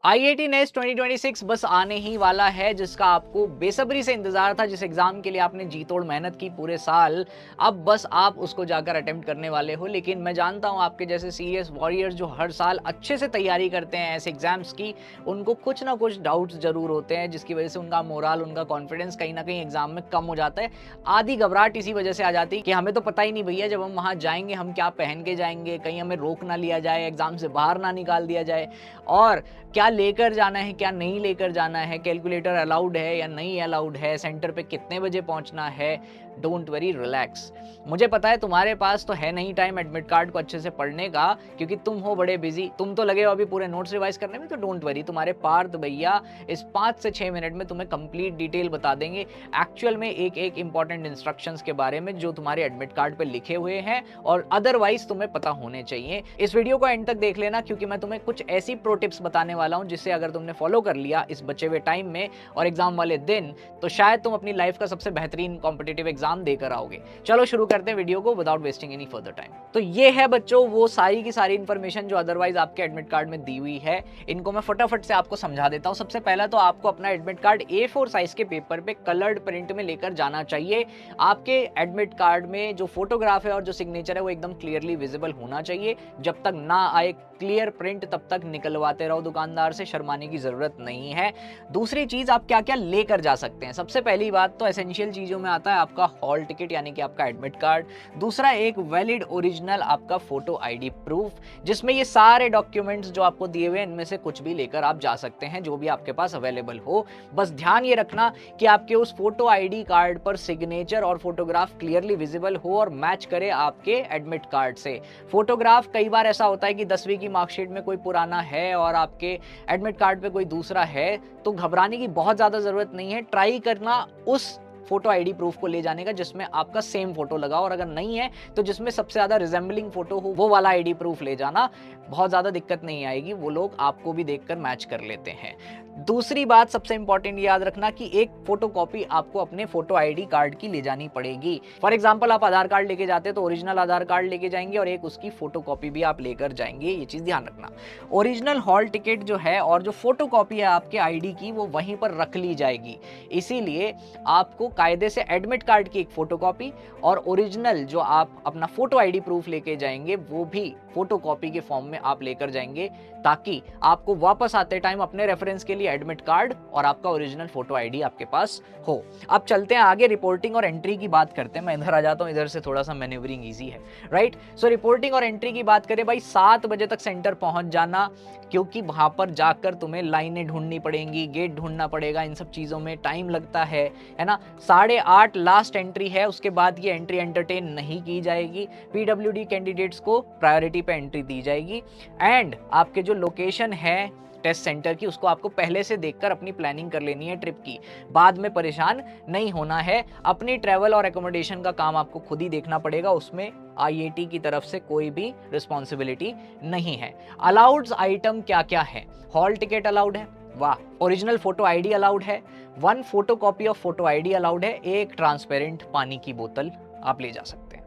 IIT nest 2026 बस आने ही वाला है, जिसका आपको बेसब्री से इंतजार था। जिस एग्जाम के लिए आपने जी तोड़ मेहनत की पूरे साल, अब बस आप उसको जाकर अटेम्प्ट करने वाले हो। लेकिन मैं जानता हूं आपके जैसे सीरियस वॉरियर्स जो हर साल अच्छे से तैयारी करते हैं ऐसे एग्जाम्स की, उनको कुछ ना कुछ डाउट्स जरूर होते हैं, जिसकी वजह से उनका मोरल, उनका कॉन्फिडेंस कहीं ना कहीं एग्जाम में कम हो जाता है। आधी घबराहट इसी वजह से आ जाती है कि हमें तो पता ही नहीं भैया, जब हम वहां जाएंगे हम क्या पहन के जाएंगे, कहीं हमें रोक ना लिया जाए, एग्जाम से बाहर ना निकाल दिया जाए, और क्या लेकर जाना है क्या नहीं लेकर जाना है, कैलकुलेटर अलाउड है या नहीं अलाउड है, सेंटर पे कितने बजे पहुंचना है। Don't worry, relax. मुझे पता है तुम्हारे पास तो है नहीं टाइम एडमिट कार्ड को अच्छे से पढ़ने का, क्योंकि तुम हो बड़े बिजी, तुम तो लगे हो अभी पूरे नोट्स रिवाइज करने में। तो डोंट वरी, तुम्हारे पार्थ भैया इस 5 से 6 मिनट में तुम्हें कंप्लीट डिटेल बता देंगे एक्चुअल में एक एक इंपॉर्टेंट इंस्ट्रक्शंस के बारे में जो तुम्हारे एडमिट कार्ड पे लिखे हुए हैं और अदरवाइज तुम्हें पता होने चाहिए। इस वीडियो को एंड तक देख लेना, क्योंकि मैं तुम्हें कुछ ऐसी प्रो टिप्स बताने वाला हूं जिससे अगर तुमने फॉलो कर लिया इस बचे हुए टाइम में और एग्जाम वाले दिन, तो शायद तुम अपनी लाइफ का सबसे बेहतरीन कॉम्पिटिटिव एग्जाम देकर आओगे। चलो शुरू करते हैं वीडियो को without wasting any further time. तो ये है बच्चों वो सारी की सारी इंफॉर्मेशन जो अदरवाइज आपके एडमिट कार्ड में दी हुई है। इनको मैं फटाफट से आपको समझा देता हूं। सबसे पहला तो आपको अपना एडमिट कार्ड A4 साइज के पेपर पे कलर्ड प्रिंट में लेकर जाना चाहिए। आपके एडमिट कार्ड में जो फोटोग्राफ है और जो सिग्नेचर है वो एकदम क्लियरली विजिबल होना चाहिए। जब तक ना आए क्लियर प्रिंट तब तक निकलवाते रहो दुकानदार से, शर्माने की जरूरत नहीं है। दूसरी चीज, आप क्या क्या लेकर जा सकते हैं। सबसे पहली बात तो एसेंशियल चीजों में आता है आपका हॉल टिकट यानी कि आपका एडमिट कार्ड। दूसरा, एक वैलिड ओरिजिनल आपका फोटो आईडी प्रूफ, जिसमें ये सारे डॉक्यूमेंट्स जो आपको दिए हुए हैं इनमें से कुछ भी लेकर आप जा सकते हैं, जो भी आपके पास अवेलेबल हो। बस ध्यान ये रखना कि आपके उस फोटो आईडी कार्ड पर सिग्नेचर और फोटोग्राफ क्लियरली विजिबल हो और मैच करे आपके एडमिट कार्ड से। फोटोग्राफ कई बार ऐसा होता है कि 10वीं की मार्कशीट में कोई पुराना है और आपके एडमिट कार्ड पे कोई दूसरा है, तो घबराने की बहुत ज्यादा जरूरत नहीं है। ट्राई करना उस फोटो आईडी प्रूफ को ले जाने का जिसमें आपका सेम फोटो लगा, और अगर नहीं है तो जिसमें सबसे ज्यादा रिजेंबलिंग फोटो हो वो वाला आईडी प्रूफ ले जाना। बहुत ज्यादा दिक्कत नहीं आएगी, वो लोग आपको भी देखकर मैच कर लेते हैं। दूसरी बात सबसे इंपॉर्टेंट याद रखना कि एक फोटो कॉपी आपको अपने फोटो आईडी कार्ड की ले जानी पड़ेगी। फॉर एग्जांपल, आप आधार कार्ड लेके जाते तो ओरिजिनल आधार कार्ड लेके जाएंगे और एक उसकी फोटो कॉपी भी आप लेकर जाएंगे, ये चीज ध्यान रखना। ओरिजिनल हॉल टिकट जो है और जो फोटो कॉपी है आपके आईडी की वो वहीं पर रख ली जाएगी। इसीलिए आपको कायदे से एडमिट कार्ड की एक फोटो कॉपी और ओरिजिनल जो आप अपना फोटो आईडी प्रूफ लेके जाएंगे वो भी फोटो कॉपी के फॉर्म में आप लेकर जाएंगे, ताकि आपको वापस आते टाइम अपने रेफरेंस के लिए एडमिट कार्ड और आपका ओरिजिनल फोटो आईडी आपके पास हो। अब चलते हैं आगे, रिपोर्टिंग और एंट्री की बात करते हैं। मैं इधर आ जाता हूं, इधर से थोड़ा सा मैन्यूवरिंग इजी है, राइट। सो रिपोर्टिंग और एंट्री की बात करें भाई, 7 बजे तक सेंटर पहुंच जाना, क्योंकि वहां पर जाकर तुम्हें लाइनें ढूंढनी पड़ेंगी, गेट ढूंढना पड़ेगा, इन सब चीजों में टाइम लगता है ना। 8:30 लास्ट एंट्री है, उसके बाद ये एंट्री एंटरटेन नहीं की जाएगी। पीडब्ल्यूडी कैंडिडेट्स को प्रायोरिटी पे एंट्री दी जाएगी। एंड आपके जो लोकेशन है टेस्ट सेंटर की, उसको आपको पहले से देखकर अपनी प्लानिंग कर लेनी है ट्रिप की, बाद में परेशान नहीं होना है। अपनी ट्रैवल और एकोमोडेशन का काम आपको खुद ही देखना पड़ेगा, उसमें आईआईटी की तरफ से कोई भी रिस्पॉन्सिबिलिटी नहीं है। अलाउड आइटम क्या क्या है? हॉल टिकट अलाउड है, वाह। ओरिजिनल फोटो आईडी अलाउड है, 1 photo copy of photo ID allowed है, एक ट्रांसपेरेंट पानी की बोतल आप ले जा सकते हैं।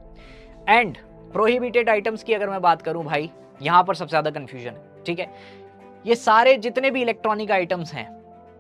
एंड प्रोहिबिटेड आइटम्स की अगर मैं बात करूं भाई, यहां पर सबसे ज्यादा कंफ्यूजन है, ठीक है। ये सारे जितने भी इलेक्ट्रॉनिक आइटम्स हैं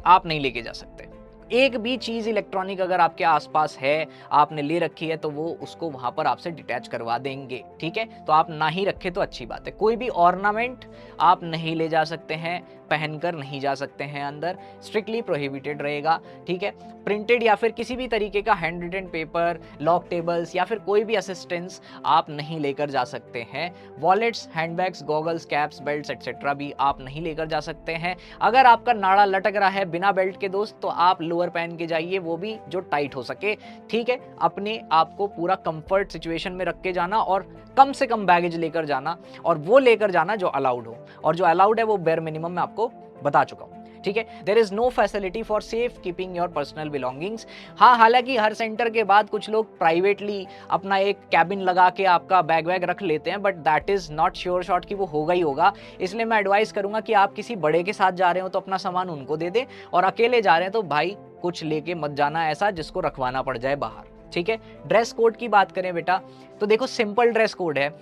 आप नहीं लेके जा सकते। एक भी चीज इलेक्ट्रॉनिक अगर आपके आसपास है, आपने ले रखी है, तो वो उसको वहां पर आपसे डिटैच करवा देंगे, ठीक है। तो आप ना ही रखे तो अच्छी बात है। कोई भी ऑर्नामेंट आप नहीं ले जा सकते हैं, पहनकर नहीं जा सकते हैं अंदर, स्ट्रिक्टली प्रोहिबिटेड रहेगा, ठीक है। प्रिंटेड या फिर किसी भी तरीके का hand written paper, log tables या फिर कोई भी असिस्टेंस आप नहीं लेकर जा सकते हैं। Wallets, handbags, goggles, caps, belts etcetera भी आप नहीं लेकर जा सकते हैं। अगर आपका नाड़ा लटक रहा है बिना बेल्ट के दोस्त, तो आप लोअर पहन के जाइए, वो भी जो टाइट हो सके, ठीक है। अपने आप को पूरा कंफर्ट सिचुएशन में रख के जाना और कम से कम बैगेज लेकर जाना, और वो लेकर जाना जो अलाउड हो, और जो अलाउड है वो बेयर मिनिमम मैं आपको बता चुका हूं, ठीक है। There is no facility for safe keeping your personal belongings. हाँ, हालांकि हर सेंटर के बाद कुछ लोग प्राइवेटली अपना एक कैबिन लगा के आपका बैग वैग रख लेते हैं, but that is not sure shot कि वो होगा ही होगा। इसलिए मैं एडवाइस करूंगा कि आप किसी बड़े के साथ जा रहे हो तो अपना सामान उनको दे दें, और अकेले जा रहे हैं तो भाई कुछ लेके मत जाना ऐसा जिसको रखवाना पड़ जाए बाहर, ठीक है। ड्रेस कोड की बात करें बेटा, तो देखो सिंपल ड्रेस कोड है।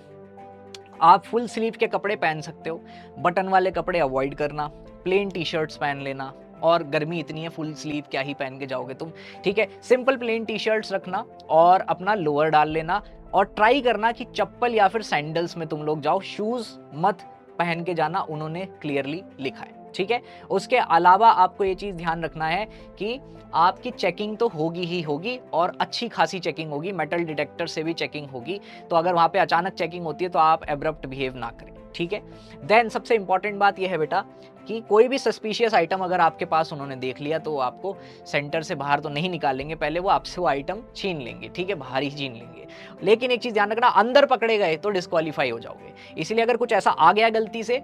आप फुल स्लीव के कपड़े पहन सकते हो, बटन वाले कपड़े अवॉइड करना, प्लेन टी शर्ट्स पहन लेना, और गर्मी इतनी है फुल स्लीव क्या ही पहन के जाओगे तुम, ठीक है। सिंपल प्लेन टी शर्ट्स रखना और अपना लोअर डाल लेना, और ट्राई करना कि चप्पल या फिर सैंडल्स में तुम लोग जाओ, शूज मत पहन के जाना, उन्होंने क्लियरली लिखा है, ठीक है। उसके अलावा आपको ये चीज ध्यान रखना है कि आपकी चेकिंग तो होगी ही होगी, और अच्छी खासी चेकिंग होगी, मेटल डिटेक्टर से भी चेकिंग होगी। तो अगर वहां पे अचानक चेकिंग होती है तो आप एब्रप्ट बिहेव ना करें, ठीक है। देन सबसे इंपॉर्टेंट बात यह है बेटा कि कोई भी सस्पिशियस आइटम अगर आपके पास उन्होंने देख लिया तो आपको सेंटर से बाहर तो नहीं निकालेंगे, पहले वो आपसे वो आइटम छीन लेंगे, ठीक है, बाहर ही छीन लेंगे। लेकिन एक चीज ध्यान रखना, अंदर पकड़े गए तो डिस्क्वालीफाई हो जाओगे, इसलिए अगर कुछ ऐसा आ गया गलती से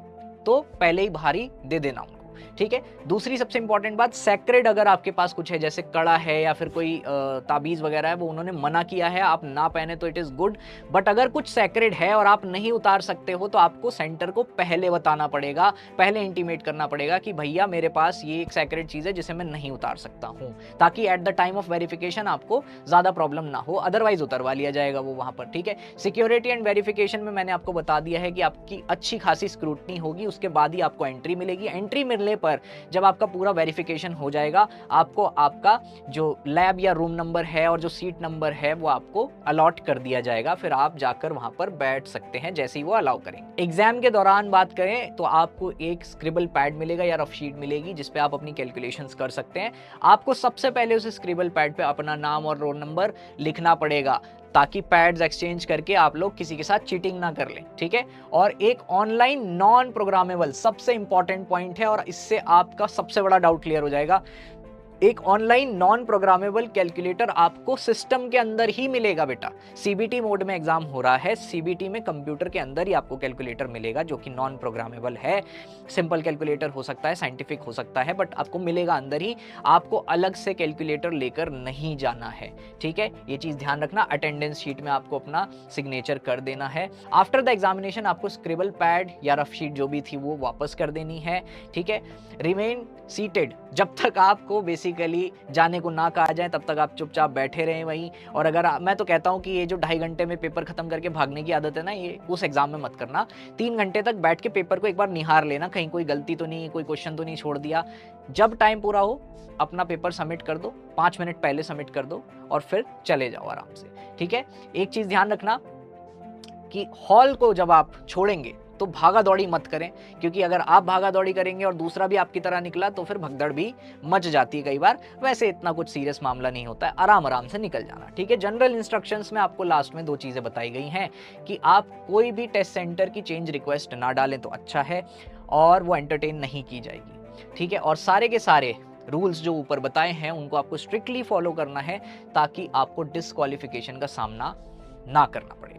तो पहले ही बाहर ही दे देना उनको, ठीक है। दूसरी सबसे इंपॉर्टेंट बात, सैक्रेड अगर आपके पास कुछ है, जैसे कड़ा है या फिर कोई ताबीज वगैरह है, वो उन्होंने मना किया है, आप ना पहने तो इट इज गुड। बट अगर कुछ सैक्रेड है और आप नहीं उतार सकते हो तो आपको सेंटर को पहले बताना पड़ेगा, पहले इंटीमेट करना पड़ेगा कि भैया मेरे पास ये एक सैक्रेड चीज है जिसे मैं नहीं उतार सकता हूं, ताकि at the time of verification आपको ज्यादा प्रॉब्लम ना हो, अदरवाइज उतरवा लिया जाएगा वो वहां पर, ठीक है। सिक्योरिटी एंड वेरिफिकेशन में मैंने आपको बता दिया है कि आपकी अच्छी खासी स्क्रूटनी होगी, उसके बाद ही आपको एंट्री मिलेगी। एंट्री मिलने पर जब आपका पूरा वेरिफिकेशन हो जाएगा, आपको आपका जो लैब या रूम नंबर है और जो सीट नंबर है वो आपको अलॉट कर दिया जाएगा, फिर आप जाकर वहां पर बैठ सकते हैं जैसे ही वो अलाउ करेंगे। एग्जाम के दौरान बात करें तो आपको एक स्क्रिबल पैड मिलेगा या रफ शीट मिलेगी जिसपे आप अपनी कैलकुलेशंस कर सकते हैं। आपको सबसे पहले उस स्क्रिबल पैड पे अपना नाम और रोल नंबर लिखना पड़ेगा, ताकि पैड्स एक्सचेंज करके आप लोग किसी के साथ चीटिंग ना कर लें, ठीक है। और एक ऑनलाइन नॉन प्रोग्रामेबल सबसे इंपॉर्टेंट पॉइंट है, और इससे आपका सबसे बड़ा डाउट क्लियर हो जाएगा। एक ऑनलाइन नॉन प्रोग्रामेबल कैलकुलेटर आपको सिस्टम के अंदर ही मिलेगा बेटा। सीबीटी मोड में एग्जाम हो रहा है, सीबीटी में कंप्यूटर के अंदर ही आपको कैलकुलेटर मिलेगा जो कि नॉन प्रोग्रामेबल है। सिंपल कैलकुलेटर हो सकता है, साइंटिफिक हो सकता है, बट आपको मिलेगा अंदर ही, आपको अलग से कैलकुलेटर लेकर नहीं जाना है, ठीक है। ये चीज ध्यान रखना। अटेंडेंस शीट में आपको अपना सिग्नेचर कर देना है। आफ्टर द एग्जामिनेशन आपको स्क्रिबल पैड या रफ शीट जो भी थी वो वापस कर देनी है, ठीक है। रिमेन सीटेड, जब तक आपको बेसिकली जाने को ना कहा जाए तब तक आप चुपचाप बैठे रहें वहीं। और अगर मैं तो कहता हूं कि ये जो 2.5 घंटे में पेपर खत्म करके भागने की आदत है ना, ये उस एग्जाम में मत करना। 3 घंटे तक बैठ के पेपर को एक बार निहार लेना, कहीं कोई गलती तो नहीं, कोई क्वेश्चन तो नहीं छोड़ दिया। जब टाइम पूरा हो अपना पेपर सबमिट कर दो, 5 मिनट पहले सबमिट कर दो और फिर चले जाओ आराम से, ठीक है। एक चीज ध्यान रखना कि हॉल को जब आप छोड़ेंगे तो भागा दौड़ी मत करें, क्योंकि अगर आप भागा दौड़ी करेंगे और दूसरा भी आपकी तरह निकला तो फिर भगदड़ भी मच जाती है कई बार। वैसे इतना कुछ सीरियस मामला नहीं होता है, आराम आराम से निकल जाना, ठीक है। जनरल इंस्ट्रक्शंस में आपको लास्ट में 2 चीजें बताई गई हैं कि आप कोई भी टेस्ट सेंटर की चेंज रिक्वेस्ट ना डालें तो अच्छा है, और वो एंटरटेन नहीं की जाएगी, ठीक है। और सारे के सारे रूल्स जो ऊपर बताए हैं उनको आपको स्ट्रिक्टली फॉलो करना है, ताकि आपको डिस्क्वालिफिकेशन का सामना ना करना पड़े।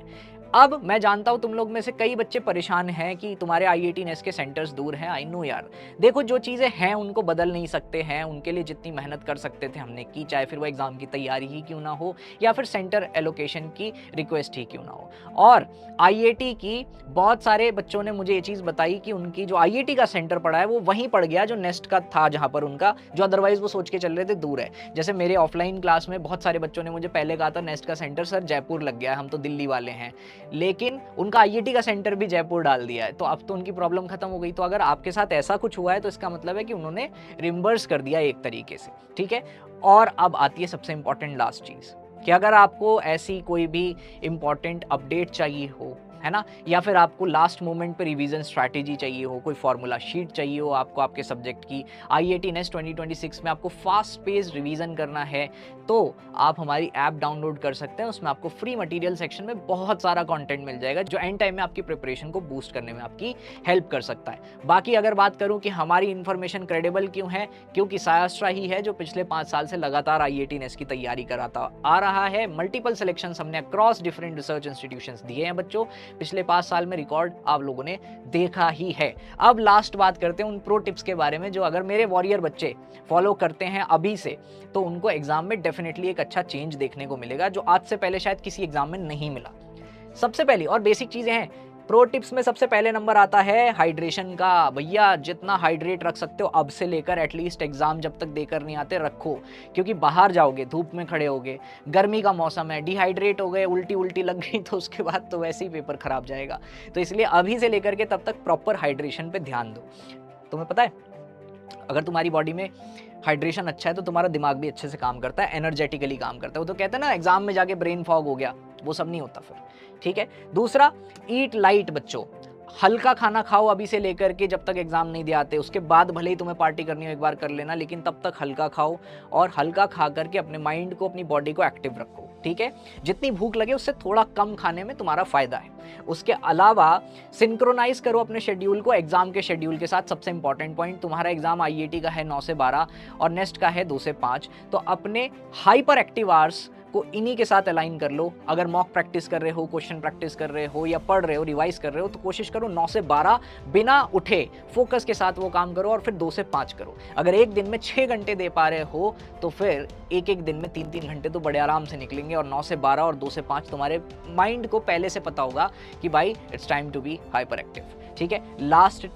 अब मैं जानता हूं तुम लोग में से कई बच्चे परेशान हैं कि तुम्हारे आईआईटी नेस्ट के सेंटर्स दूर हैं। आई नो यार, देखो जो चीज़ें हैं उनको बदल नहीं सकते हैं, उनके लिए जितनी मेहनत कर सकते थे हमने की, चाहे फिर वो एग्जाम की तैयारी ही क्यों ना हो या फिर सेंटर एलोकेशन की रिक्वेस्ट ही क्यों ना हो। और आईआईटी की बहुत सारे बच्चों ने मुझे ये चीज़ बताई कि उनकी जो आईआईटी का सेंटर पड़ा है वो वहीं पड़ गया जो नेस्ट का था, जहाँ पर उनका जो अदरवाइज वो सोच के चल रहे थे दूर है। जैसे मेरे ऑफलाइन क्लास में बहुत सारे बच्चों ने मुझे पहले कहा था नेस्ट का सेंटर सर जयपुर लग गया है, हम तो दिल्ली वाले हैं, लेकिन उनका आईआईटी का सेंटर भी जयपुर डाल दिया है, तो अब तो उनकी प्रॉब्लम खत्म हो गई। तो अगर आपके साथ ऐसा कुछ हुआ है तो इसका मतलब है कि उन्होंने रिम्बर्स कर दिया एक तरीके से, ठीक है। और अब आती है सबसे इंपॉर्टेंट लास्ट चीज कि अगर आपको ऐसी कोई भी इंपॉर्टेंट अपडेट चाहिए हो, है ना, या फिर आपको लास्ट मोमेंट पे रिवीजन स्ट्रैटेजी चाहिए हो, कोई फॉर्मूला शीट चाहिए हो आपको आपके सब्जेक्ट की, आईआईटी नेस्ट 2026 में आपको फास्ट पेस रिवीजन करना है, तो आप हमारी ऐप डाउनलोड कर सकते हैं। उसमें आपको फ्री मटेरियल सेक्शन में बहुत सारा कंटेंट मिल जाएगा जो एंड टाइम में आपकी प्रिपरेशन को बूस्ट करने में आपकी हेल्प कर सकता है। बाकी अगर बात करूं कि हमारी इन्फॉर्मेशन क्रेडिबल क्यों है, क्योंकि सायास्ट्रा ही है जो पिछले 5 साल से लगातार आईआईटी नेस्ट की तैयारी कराता आ रहा है। मल्टीपल सिलेक्शन हमने अक्रॉस डिफरेंट रिसर्च इंस्टीट्यूशंस दिए हैं बच्चों, पिछले 5 साल में रिकॉर्ड आप लोगों ने देखा ही है। अब लास्ट बात करते हैं उन प्रो टिप्स के बारे में जो अगर मेरे वॉरियर बच्चे फॉलो करते हैं अभी से तो उनको एग्जाम में डेफिनेटली एक अच्छा चेंज देखने को मिलेगा, जो आज से पहले शायद किसी एग्जाम में नहीं मिला। सबसे पहली और बेसिक चीजें हैं प्रो टिप्स में, सबसे पहले नंबर आता है हाइड्रेशन का। भैया जितना हाइड्रेट रख सकते हो अब से लेकर एटलीस्ट एग्जाम जब तक देकर नहीं आते रखो, क्योंकि बाहर जाओगे, धूप में खड़े होगे, गर्मी का मौसम है, डिहाइड्रेट हो गए, उल्टी लग गई तो उसके बाद तो वैसे ही पेपर खराब जाएगा। तो इसलिए अभी से लेकर के तब तक प्रॉपर हाइड्रेशन पे ध्यान दो। तुम्हें पता है अगर तुम्हारी बॉडी में हाइड्रेशन अच्छा है तो तुम्हारा दिमाग भी अच्छे से काम करता है, एनर्जेटिकली काम करता है। वो तो कहते हैं ना एग्जाम में जाके ब्रेन फॉग हो गया, वो सब नहीं होता फिर, ठीक है। दूसरा, ईट लाइट बच्चों, हल्का खाना खाओ अभी से लेकर के जब तक एग्जाम नहीं दे आते। उसके बाद भले ही तुम्हें पार्टी करनी हो एक बार कर लेना, लेकिन तब तक हल्का खाओ और हल्का खा करके अपने माइंड को, अपनी बॉडी को एक्टिव रखो, ठीक है। जितनी भूख लगे उससे थोड़ा कम खाने में तुम्हारा फायदा है। उसके अलावा सिंक्रोनाइज करो अपने शेड्यूल को एग्जाम के शेड्यूल के साथ। सबसे इंपॉर्टेंट पॉइंट, तुम्हारा एग्जाम आईआईटी का है 9 से 12 और नेस्ट का है 2 से 5, तो अपने हाइपर एक्टिव आवर्स को इन्हीं के साथ अलाइन कर लो। अगर मॉक प्रैक्टिस कर रहे हो, क्वेश्चन प्रैक्टिस कर रहे हो या पढ़ रहे हो, रिवाइज कर रहे हो, तो कोशिश करो 9 से 12 बिना उठे फोकस के साथ वो काम करो और फिर 2 से 5 करो। अगर एक दिन में 6 घंटे दे पा रहे हो तो फिर एक एक दिन में 3-3 घंटे तो बड़े आराम से निकलेंगे और 9 से 12 और 2 से 5 तुम्हारे माइंड को पहले से पता होगा कि भाई it's time to be hyper active, ठीक है। Last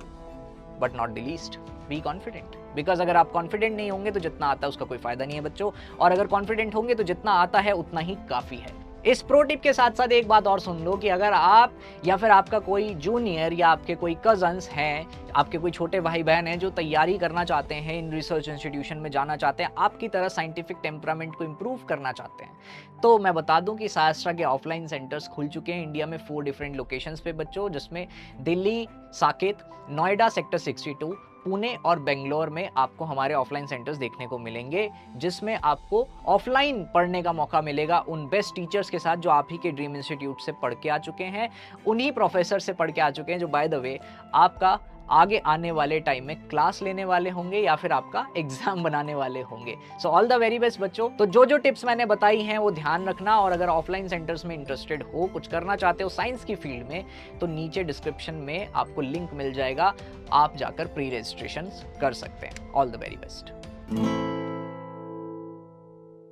but not the least, be confident, because अगर आप कॉन्फिडेंट नहीं होंगे तो जितना आता है उसका कोई फायदा नहीं है बच्चों, और अगर कॉन्फिडेंट होंगे तो जितना आता है उतना ही काफी है। इस प्रो टिप के साथ साथ एक बात और सुन लो कि अगर आप या फिर आपका कोई जूनियर या आपके कोई कजन्स हैं, आपके कोई छोटे भाई बहन हैं जो तैयारी करना चाहते हैं, इन रिसर्च इंस्टीट्यूशन में जाना चाहते हैं, आपकी तरह साइंटिफिक टेम्परामेंट को इम्प्रूव करना चाहते हैं, तो मैं बता दूं कि शास्त्रा के ऑफलाइन सेंटर्स खुल चुके हैं इंडिया में 4 डिफरेंट लोकेशंस पे बच्चों, जिसमें दिल्ली साकेत, नोएडा सेक्टर 62, पुणे और बेंगलोर में आपको हमारे ऑफलाइन सेंटर्स देखने को मिलेंगे, जिसमें आपको ऑफलाइन पढ़ने का मौका मिलेगा उन बेस्ट टीचर्स के साथ जो आप ही के ड्रीम इंस्टीट्यूट से पढ़ के आ चुके हैं, उन्हीं प्रोफेसर से पढ़ के आ चुके हैं जो बाय द वे आपका आगे आने वाले टाइम में क्लास लेने वाले होंगे या फिर आपका एग्जाम बनाने वाले होंगे। So all the very best बच्चों। तो जो जो टिप्स मैंने बताई हैं वो ध्यान रखना, और अगर ऑफलाइन सेंटर्स में इंटरेस्टेड हो, कुछ करना चाहते हो साइंस की फील्ड में, तो नीचे डिस्क्रिप्शन में आपको लिंक मिल जाएगा, आप जाकर प्री रजिस्ट्रेशन कर सकते हैं। All the very best.